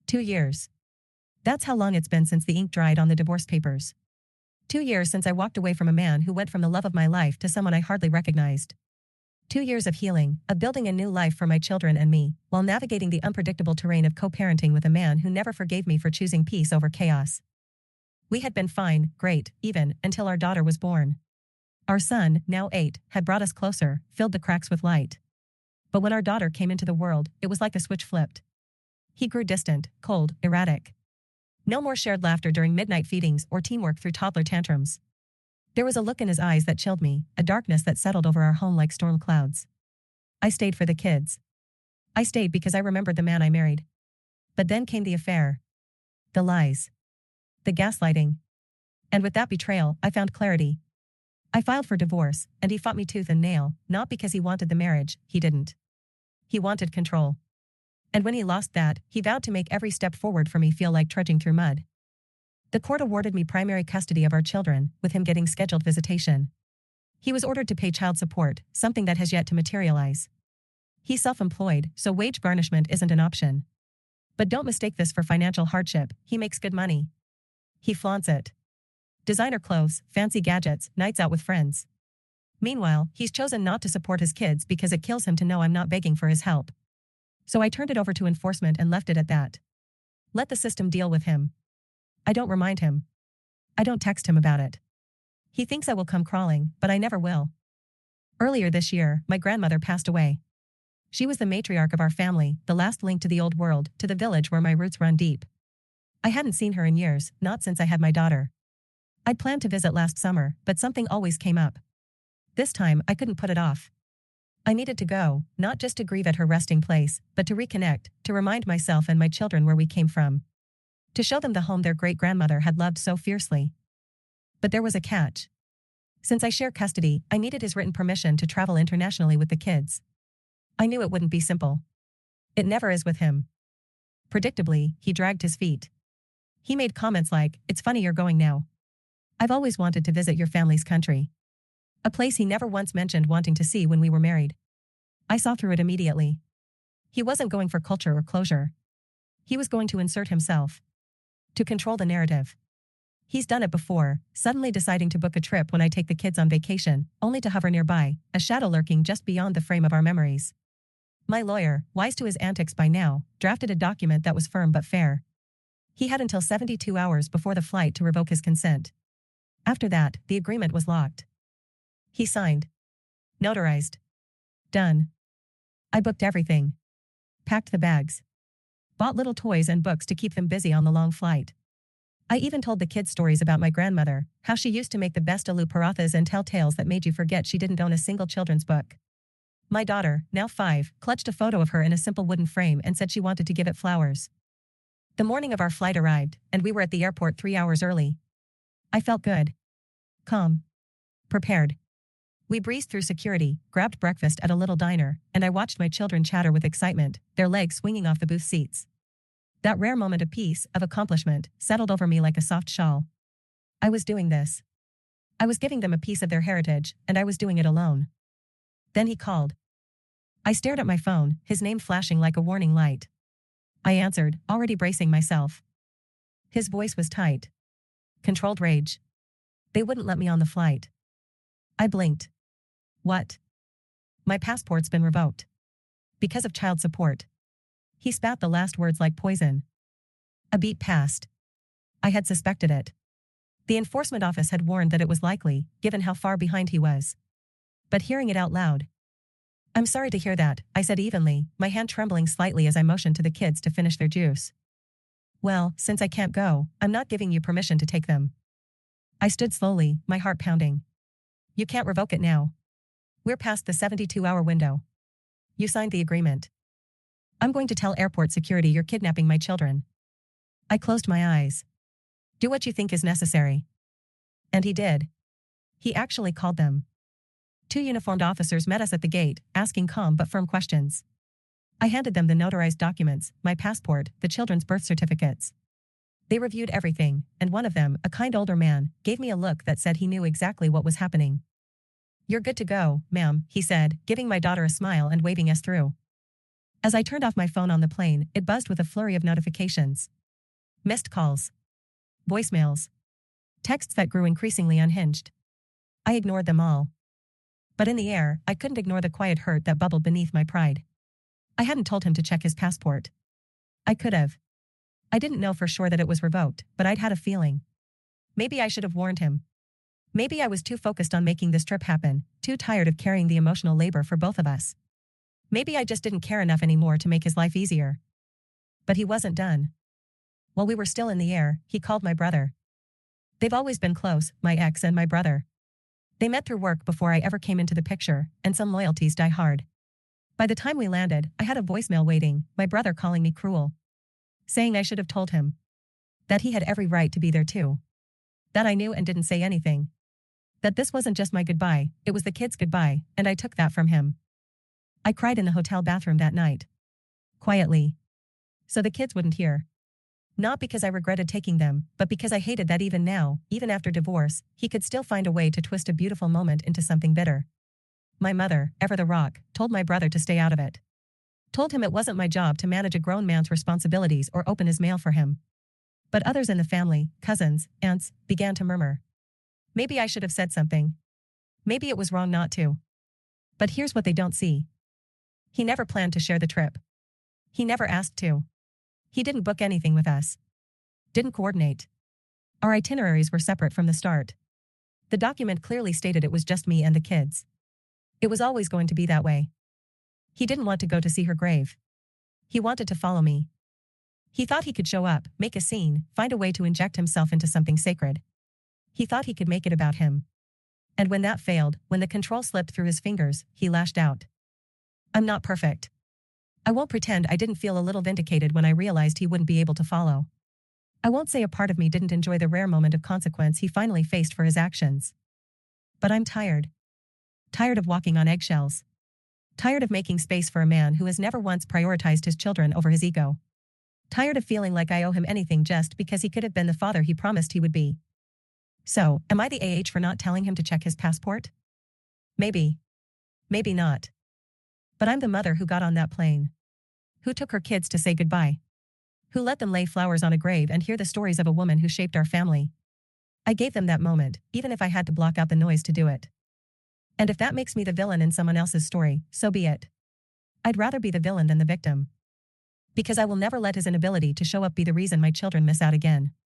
2 years. That's how long it's been since the ink dried on the divorce papers. 2 years since I walked away from a man who went from the love of my life to someone I hardly recognized. 2 years of healing, of building a new life for my children and me, while navigating the unpredictable terrain of co-parenting with a man who never forgave me for choosing peace over chaos. We had been fine, great, even, until our daughter was born. Our son, now 8, had brought us closer, filled the cracks with light. But when our daughter came into the world, it was like a switch flipped. He grew distant, cold, erratic. No more shared laughter during midnight feedings or teamwork through toddler tantrums. There was a look in his eyes that chilled me, a darkness that settled over our home like storm clouds. I stayed for the kids. I stayed because I remembered the man I married. But then came the affair. The lies. The gaslighting. And with that betrayal, I found clarity. I filed for divorce, and he fought me tooth and nail, not because he wanted the marriage, he didn't. He wanted control. And when he lost that, he vowed to make every step forward for me feel like trudging through mud. The court awarded me primary custody of our children, with him getting scheduled visitation. He was ordered to pay child support, something that has yet to materialize. He's self-employed, so wage garnishment isn't an option. But don't mistake this for financial hardship, he makes good money. He flaunts it. Designer clothes, fancy gadgets, nights out with friends. Meanwhile, he's chosen not to support his kids because it kills him to know I'm not begging for his help. So I turned it over to enforcement and left it at that. Let the system deal with him. I don't remind him. I don't text him about it. He thinks I will come crawling, but I never will. Earlier this year, my grandmother passed away. She was the matriarch of our family, the last link to the old world, to the village where my roots run deep. I hadn't seen her in years, not since I had my daughter. I'd planned to visit last summer, but something always came up. This time, I couldn't put it off. I needed to go, not just to grieve at her resting place, but to reconnect, to remind myself and my children where we came from. To show them the home their great-grandmother had loved so fiercely. But there was a catch. Since I share custody, I needed his written permission to travel internationally with the kids. I knew it wouldn't be simple. It never is with him. Predictably, he dragged his feet. He made comments like, "It's funny you're going now. I've always wanted to visit your family's country." A place he never once mentioned wanting to see when we were married. I saw through it immediately. He wasn't going for culture or closure. He was going to insert himself. To control the narrative. He's done it before, suddenly deciding to book a trip when I take the kids on vacation, only to hover nearby, a shadow lurking just beyond the frame of our memories. My lawyer, wise to his antics by now, drafted a document that was firm but fair. He had until 72 hours before the flight to revoke his consent. After that, the agreement was locked. He signed. Notarized. Done. I booked everything. Packed the bags. Bought little toys and books to keep them busy on the long flight. I even told the kids stories about my grandmother, how she used to make the best aloo parathas and tell tales that made you forget she didn't own a single children's book. My daughter, now 5, clutched a photo of her in a simple wooden frame and said she wanted to give it flowers. The morning of our flight arrived, and we were at the airport 3 hours early. I felt good. Calm. Prepared. We breezed through security, grabbed breakfast at a little diner, and I watched my children chatter with excitement, their legs swinging off the booth seats. That rare moment of peace, of accomplishment, settled over me like a soft shawl. I was doing this. I was giving them a piece of their heritage, and I was doing it alone. Then he called. I stared at my phone, his name flashing like a warning light. I answered, already bracing myself. His voice was tight. Controlled rage. They wouldn't let me on the flight. I blinked. What? My passport's been revoked. Because of child support. He spat the last words like poison. A beat passed. I had suspected it. The enforcement office had warned that it was likely, given how far behind he was. But hearing it out loud. I'm sorry to hear that, I said evenly, my hand trembling slightly as I motioned to the kids to finish their juice. Well, since I can't go, I'm not giving you permission to take them. I stood slowly, my heart pounding. You can't revoke it now. We're past the 72-hour window. You signed the agreement. I'm going to tell airport security you're kidnapping my children. I closed my eyes. Do what you think is necessary. And he did. He actually called them. 2 uniformed officers met us at the gate, asking calm but firm questions. I handed them the notarized documents, my passport, the children's birth certificates. They reviewed everything, and one of them, a kind older man, gave me a look that said he knew exactly what was happening. You're good to go, ma'am, he said, giving my daughter a smile and waving us through. As I turned off my phone on the plane, it buzzed with a flurry of notifications. Missed calls. Voicemails. Texts that grew increasingly unhinged. I ignored them all. But in the air, I couldn't ignore the quiet hurt that bubbled beneath my pride. I hadn't told him to check his passport. I could have. I didn't know for sure that it was revoked, but I'd had a feeling. Maybe I should have warned him. Maybe I was too focused on making this trip happen, too tired of carrying the emotional labor for both of us. Maybe I just didn't care enough anymore to make his life easier. But he wasn't done. While we were still in the air, he called my brother. They've always been close, my ex and my brother. They met through work before I ever came into the picture, and some loyalties die hard. By the time we landed, I had a voicemail waiting, my brother calling me cruel. Saying I should have told him. That he had every right to be there too. That I knew and didn't say anything. That this wasn't just my goodbye, it was the kids' goodbye, and I took that from him. I cried in the hotel bathroom that night. Quietly. So the kids wouldn't hear. Not because I regretted taking them, but because I hated that even now, even after divorce, he could still find a way to twist a beautiful moment into something bitter. My mother, ever the rock, told my brother to stay out of it. Told him it wasn't my job to manage a grown man's responsibilities or open his mail for him. But others in the family, cousins, aunts, began to murmur. Maybe I should have said something. Maybe it was wrong not to. But here's what they don't see. He never planned to share the trip. He never asked to. He didn't book anything with us. Didn't coordinate. Our itineraries were separate from the start. The document clearly stated it was just me and the kids. It was always going to be that way. He didn't want to go to see her grave. He wanted to follow me. He thought he could show up, make a scene, find a way to inject himself into something sacred. He thought he could make it about him. And when that failed, when the control slipped through his fingers, he lashed out. I'm not perfect. I won't pretend I didn't feel a little vindicated when I realized he wouldn't be able to follow. I won't say a part of me didn't enjoy the rare moment of consequence he finally faced for his actions. But I'm tired. Tired of walking on eggshells. Tired of making space for a man who has never once prioritized his children over his ego. Tired of feeling like I owe him anything just because he could have been the father he promised he would be. So, am I the AH for not telling him to check his passport? Maybe. Maybe not. But I'm the mother who got on that plane. Who took her kids to say goodbye. Who let them lay flowers on a grave and hear the stories of a woman who shaped our family. I gave them that moment, even if I had to block out the noise to do it. And if that makes me the villain in someone else's story, so be it. I'd rather be the villain than the victim. Because I will never let his inability to show up be the reason my children miss out again.